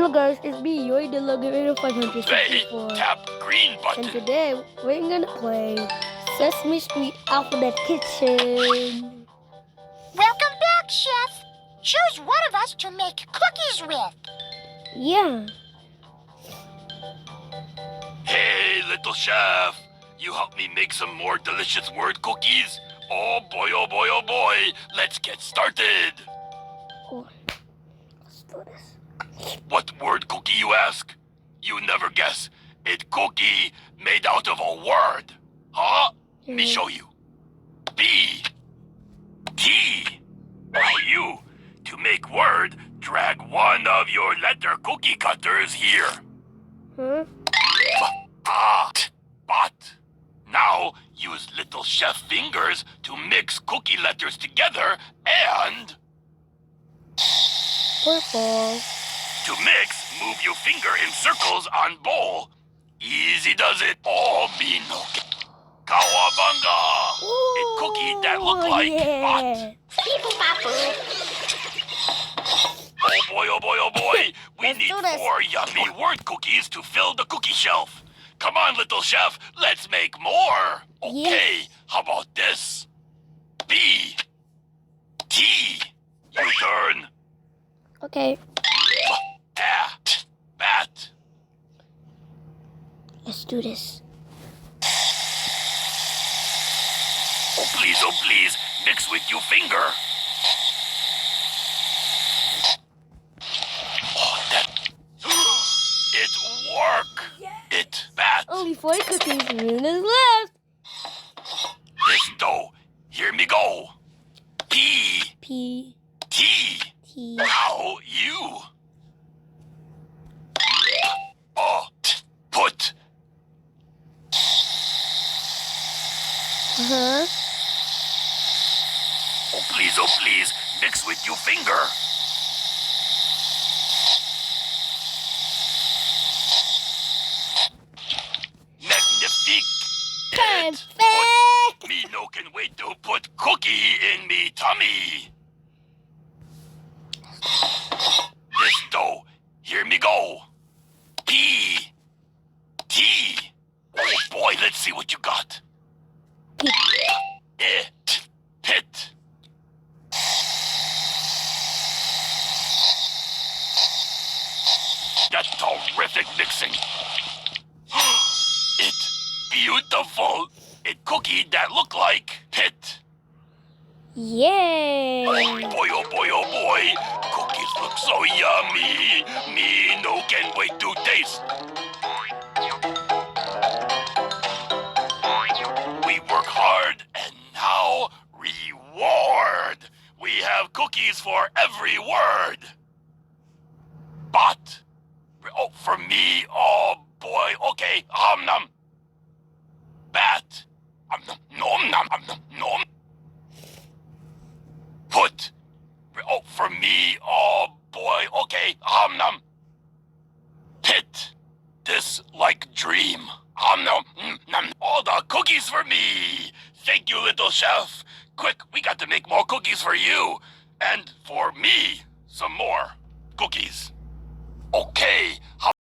Hello guys, it's me, YoreTheLogoEditor564. Tap green button. And today, we're gonna play Sesame Street Alphabet Kitchen. Welcome back, Chef. Choose one of us to make cookies with. Yeah. Hey, little chef. You help me make some more delicious word cookies? Oh boy, oh boy, oh boy. Let's get started. Oh, let's do this. What word cookie, you ask? You never guess. It cookie made out of a word. Huh? Me show you. B. T. Now you, to make word, drag one of your letter cookie cutters here. Huh? But now use little chef fingers to mix cookie letters together and Purple. to mix, move your finger in circles on bowl. Easy does it. Oh, Mino. Kawabanga. A cookie that look like yeah. Oh boy, oh boy, oh boy. We Let's need do this. 4 yummy word cookies to fill the cookie shelf. Come on, little chef. Let's make more. Okay, how about this? B. T. Your turn. Okay, Bat. let's do this. Oh please, mix with your finger. Oh, that... It work. It bat. Only 4 cookies minutes left. This dough. Hear me go. P. P. T. T. Now you. Put. Uh-huh. Oh please, mix with your finger. Magnifique. Perfect. Me no can wait to put cookie in me tummy. This dough, hear me go. P. T. Oh boy, let's see what you got. Pit. That's terrific mixing. It's beautiful. A cookie that look like pit. Yay. Oh boy, oh boy, oh boy. Cookies look so yummy. Me no can wait to taste. We work hard and now reward. We have cookies for every word. But, oh, for me, oh boy, okay, nom. Bat, nom, nom. Put, oh, for me, oh boy, okay, nom. Pit, this like dream. Nom. All the cookies for me. Thank you, little chef. Quick, we got to make more cookies for you. And for me, some more cookies. Okay, how